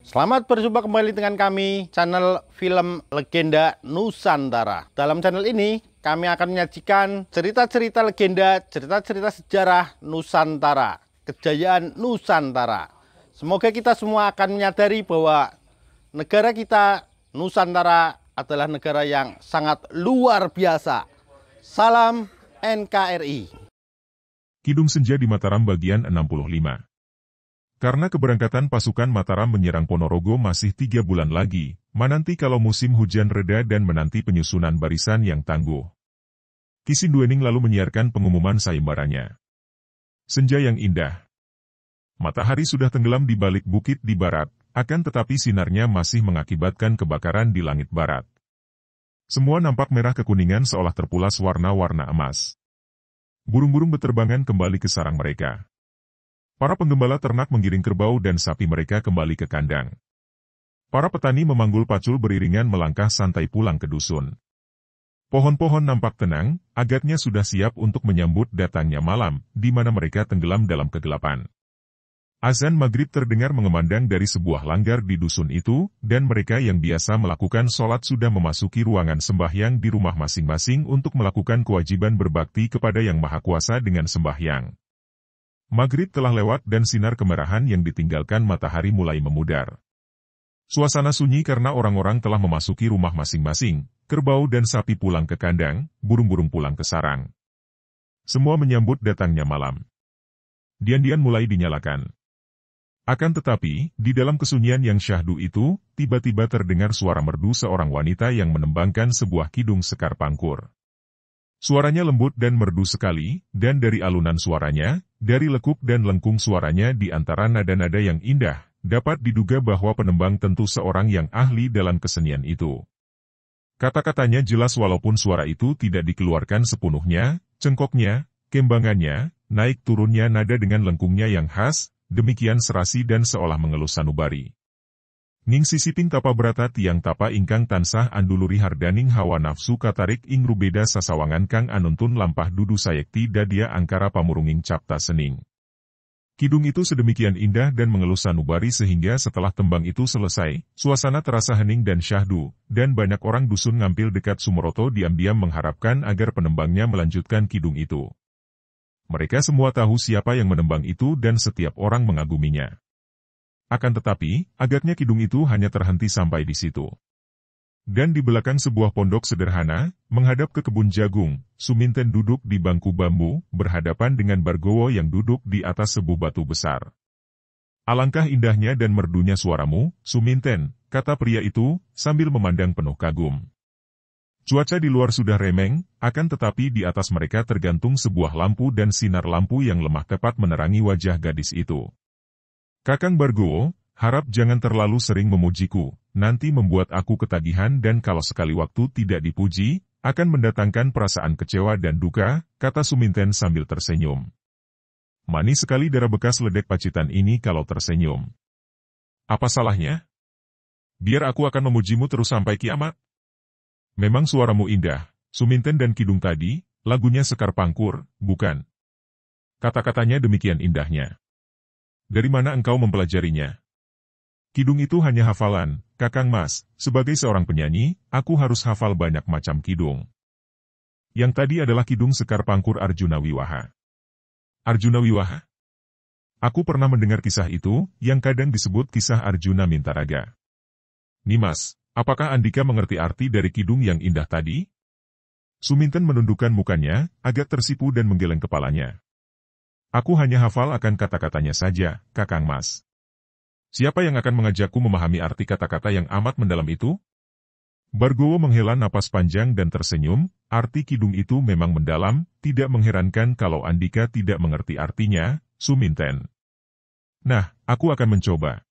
Selamat berjumpa kembali dengan kami, channel Film Legenda Nusantara. Dalam channel ini, kami akan menyajikan cerita-cerita legenda, cerita-cerita sejarah Nusantara, kejayaan Nusantara. Semoga kita semua akan menyadari bahwa negara kita, Nusantara, adalah negara yang sangat luar biasa. Salam NKRI. Kidung Senja di Mataram bagian 65. Karena keberangkatan pasukan Mataram menyerang Ponorogo masih 3 bulan lagi, menanti kalau musim hujan reda dan menanti penyusunan barisan yang tangguh. Ki Sinduening lalu menyiarkan pengumuman sayembaranya. Senja yang indah. Matahari sudah tenggelam di balik bukit di barat, akan tetapi sinarnya masih mengakibatkan kebakaran di langit barat. Semua nampak merah kekuningan seolah terpulas warna-warna emas. Burung-burung beterbangan kembali ke sarang mereka. Para penggembala ternak menggiring kerbau dan sapi mereka kembali ke kandang. Para petani memanggul pacul beriringan melangkah santai pulang ke dusun. Pohon-pohon nampak tenang, agaknya sudah siap untuk menyambut datangnya malam, di mana mereka tenggelam dalam kegelapan. Azan maghrib terdengar mengemandang dari sebuah langgar di dusun itu, dan mereka yang biasa melakukan sholat sudah memasuki ruangan sembahyang di rumah masing-masing untuk melakukan kewajiban berbakti kepada Yang Maha Kuasa dengan sembahyang. Maghrib telah lewat dan sinar kemerahan yang ditinggalkan matahari mulai memudar. Suasana sunyi karena orang-orang telah memasuki rumah masing-masing, kerbau dan sapi pulang ke kandang, burung-burung pulang ke sarang. Semua menyambut datangnya malam. Dian-dian mulai dinyalakan. Akan tetapi, di dalam kesunyian yang syahdu itu, tiba-tiba terdengar suara merdu seorang wanita yang menembangkan sebuah kidung sekar pangkur. Suaranya lembut dan merdu sekali, dan dari alunan suaranya, dari lekuk dan lengkung suaranya di antara nada-nada yang indah, dapat diduga bahwa penembang tentu seorang yang ahli dalam kesenian itu. Kata-katanya jelas walaupun suara itu tidak dikeluarkan sepenuhnya, cengkoknya, kembangannya, naik turunnya nada dengan lengkungnya yang khas, demikian serasi dan seolah mengelus sanubari. Ning sisiping tapa berata tiang tapa ingkang tansah anduluri hardaning hawa nafsu katarik ing rubeda sasawangan kang anuntun lampah dudu sayekti dadia angkara pamurunging capta sening. Kidung itu sedemikian indah dan mengelus sanubari sehingga setelah tembang itu selesai, suasana terasa hening dan syahdu, dan banyak orang dusun ngampil dekat Sumeroto diam-diam mengharapkan agar penembangnya melanjutkan kidung itu. Mereka semua tahu siapa yang menembang itu dan setiap orang mengaguminya. Akan tetapi, agaknya kidung itu hanya terhenti sampai di situ. Dan di belakang sebuah pondok sederhana, menghadap ke kebun jagung, Suminten duduk di bangku bambu, berhadapan dengan Bargowo yang duduk di atas sebuah batu besar. Alangkah indahnya dan merdunya suaramu, Suminten, kata pria itu, sambil memandang penuh kagum. Cuaca di luar sudah remeng, akan tetapi di atas mereka tergantung sebuah lampu dan sinar lampu yang lemah tepat menerangi wajah gadis itu. Kakang Bargowo, harap jangan terlalu sering memujiku, nanti membuat aku ketagihan dan kalau sekali waktu tidak dipuji, akan mendatangkan perasaan kecewa dan duka, kata Suminten sambil tersenyum. Manis sekali darah bekas ledek pacitan ini kalau tersenyum. Apa salahnya? Biar aku akan memujimu terus sampai kiamat. Memang suaramu indah, Suminten dan kidung tadi, lagunya Sekar Pangkur, bukan? Kata-katanya demikian indahnya. Dari mana engkau mempelajarinya? Kidung itu hanya hafalan, Kakang Mas, sebagai seorang penyanyi, aku harus hafal banyak macam kidung. Yang tadi adalah kidung Sekar Pangkur Arjuna Wiwaha. Arjuna Wiwaha? Aku pernah mendengar kisah itu, yang kadang disebut kisah Arjuna Mintaraga. Nimas, apakah Andika mengerti arti dari kidung yang indah tadi? Suminten menundukkan mukanya, agak tersipu dan menggeleng kepalanya. Aku hanya hafal akan kata-katanya saja, Kakang Mas. Siapa yang akan mengajakku memahami arti kata-kata yang amat mendalam itu? Bargowo menghela napas panjang dan tersenyum, arti kidung itu memang mendalam, tidak mengherankan kalau Andika tidak mengerti artinya, Suminten. Nah, aku akan mencoba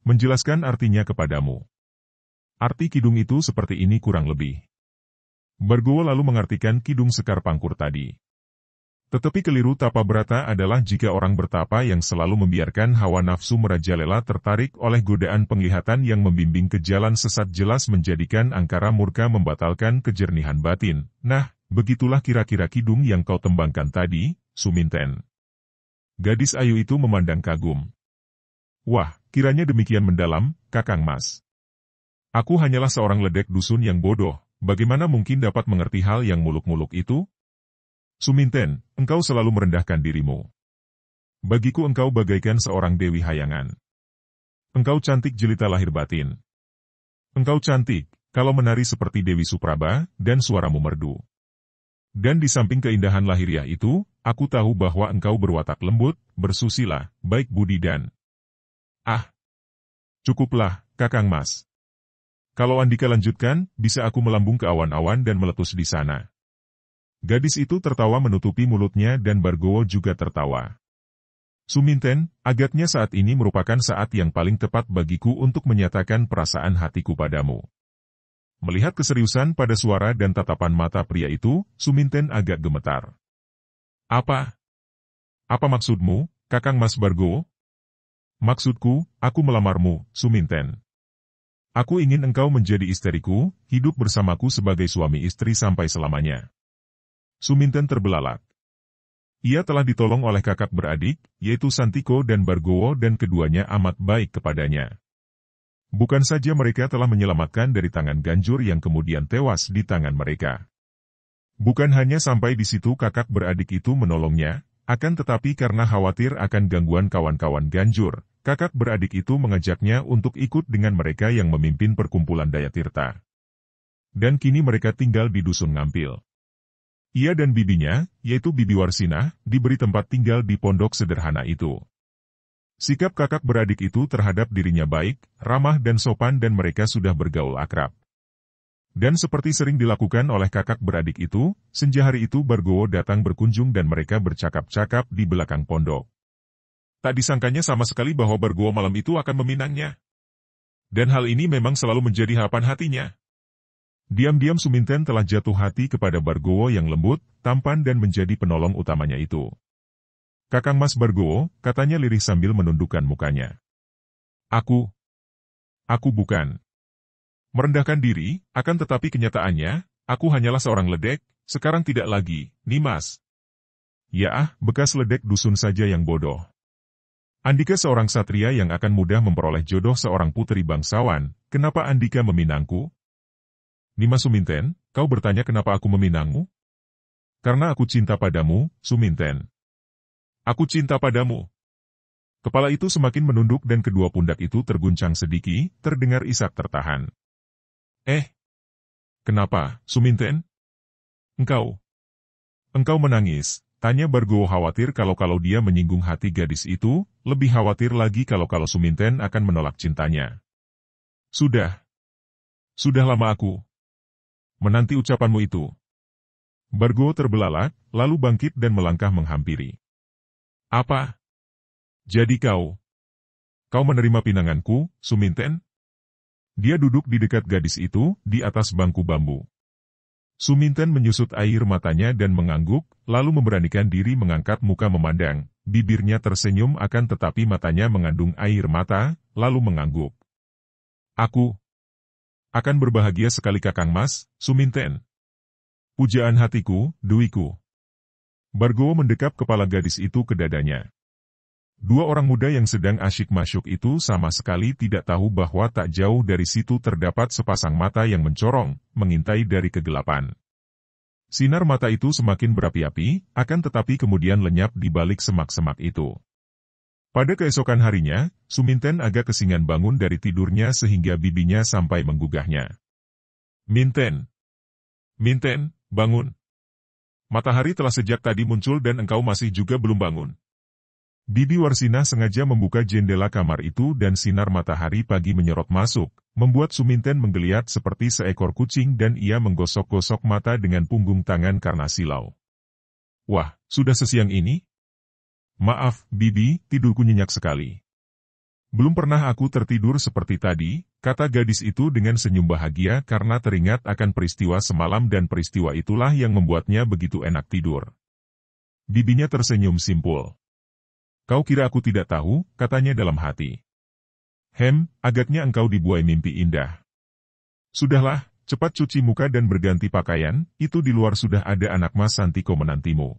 menjelaskan artinya kepadamu. Arti kidung itu seperti ini kurang lebih. Bargowo lalu mengartikan kidung Sekar Pangkur tadi. Tetapi keliru tapa berata adalah jika orang bertapa yang selalu membiarkan hawa nafsu merajalela tertarik oleh godaan penglihatan yang membimbing ke jalan sesat jelas menjadikan angkara murka membatalkan kejernihan batin. Nah, begitulah kira-kira kidung yang kau tembangkan tadi, Suminten. Gadis ayu itu memandang kagum. Wah, kiranya demikian mendalam, Kakang Mas. Aku hanyalah seorang ledek dusun yang bodoh, bagaimana mungkin dapat mengerti hal yang muluk-muluk itu? Suminten, engkau selalu merendahkan dirimu. Bagiku engkau bagaikan seorang dewi hayangan. Engkau cantik jelita lahir batin. Engkau cantik, kalau menari seperti Dewi Supraba, dan suaramu merdu. Dan di samping keindahan lahiriah itu, aku tahu bahwa engkau berwatak lembut, bersusila, baik budi dan... Ah! Cukuplah, Kakang Mas. Kalau Andika lanjutkan, bisa aku melambung ke awan-awan dan meletus di sana. Gadis itu tertawa menutupi mulutnya dan Bargowo juga tertawa. Suminten, agaknya saat ini merupakan saat yang paling tepat bagiku untuk menyatakan perasaan hatiku padamu. Melihat keseriusan pada suara dan tatapan mata pria itu, Suminten agak gemetar. Apa? Apa maksudmu, Kakang Mas Bargowo? Maksudku, aku melamarmu, Suminten. Aku ingin engkau menjadi istriku, hidup bersamaku sebagai suami istri sampai selamanya. Suminten terbelalak. Ia telah ditolong oleh kakak beradik, yaitu Santiko dan Bargowo dan keduanya amat baik kepadanya. Bukan saja mereka telah menyelamatkan dari tangan Ganjur yang kemudian tewas di tangan mereka. Bukan hanya sampai di situ kakak beradik itu menolongnya, akan tetapi karena khawatir akan gangguan kawan-kawan Ganjur, kakak beradik itu mengajaknya untuk ikut dengan mereka yang memimpin perkumpulan Dayatirta. Dan kini mereka tinggal di dusun Ngampil. Ia dan bibinya, yaitu Bibi Warsinah, diberi tempat tinggal di pondok sederhana itu. Sikap kakak beradik itu terhadap dirinya baik, ramah dan sopan dan mereka sudah bergaul akrab. Dan seperti sering dilakukan oleh kakak beradik itu, senja hari itu Bargowo datang berkunjung dan mereka bercakap-cakap di belakang pondok. Tak disangkanya sama sekali bahwa Bargowo malam itu akan meminangnya. Dan hal ini memang selalu menjadi harapan hatinya. Diam-diam Suminten telah jatuh hati kepada Bargowo yang lembut, tampan dan menjadi penolong utamanya itu. Kakang Mas Bargowo, katanya lirih sambil menundukkan mukanya. Aku bukan merendahkan diri, akan tetapi kenyataannya, aku hanyalah seorang ledek, sekarang tidak lagi, Nimas. Ya bekas ledek dusun saja yang bodoh. Andika seorang satria yang akan mudah memperoleh jodoh seorang putri bangsawan, kenapa Andika meminangku? Nimas Suminten, kau bertanya kenapa aku meminangmu? Karena aku cinta padamu, Suminten. Aku cinta padamu. Kepala itu semakin menunduk dan kedua pundak itu terguncang sedikit, terdengar isak tertahan. Kenapa, Suminten? Engkau menangis, tanya Bargowo khawatir kalau dia menyinggung hati gadis itu, lebih khawatir lagi kalau Suminten akan menolak cintanya. Sudah lama aku menanti ucapanmu itu. Bargowo terbelalak, lalu bangkit dan melangkah menghampiri. Apa? Jadi kau menerima pinanganku, Suminten? Dia duduk di dekat gadis itu, di atas bangku bambu. Suminten menyusut air matanya dan mengangguk, lalu memberanikan diri mengangkat muka memandang, bibirnya tersenyum akan tetapi matanya mengandung air mata, lalu mengangguk. Aku akan berbahagia sekali Kakang Mas, Suminten. Pujaan hatiku, Duiku. Bargowo mendekap kepala gadis itu ke dadanya. Dua orang muda yang sedang asyik masyuk itu sama sekali tidak tahu bahwa tak jauh dari situ terdapat sepasang mata yang mencorong, mengintai dari kegelapan. Sinar mata itu semakin berapi-api, akan tetapi kemudian lenyap di balik semak-semak itu. Pada keesokan harinya, Suminten agak kesingan bangun dari tidurnya sehingga bibinya sampai menggugahnya. Minten, bangun. Matahari telah sejak tadi muncul dan engkau masih juga belum bangun. Bibi Warsinah sengaja membuka jendela kamar itu dan sinar matahari pagi menyorot masuk, membuat Suminten menggeliat seperti seekor kucing dan ia menggosok-gosok mata dengan punggung tangan karena silau. Wah, sudah sesiang ini? Maaf, Bibi, tidurku nyenyak sekali. Belum pernah aku tertidur seperti tadi, kata gadis itu dengan senyum bahagia karena teringat akan peristiwa semalam dan peristiwa itulah yang membuatnya begitu enak tidur. Bibinya tersenyum simpul. Kau kira aku tidak tahu, katanya dalam hati. Agaknya engkau dibuai mimpi indah. Sudahlah, cepat cuci muka dan berganti pakaian, itu di luar sudah ada anak Mas Santiko menantimu.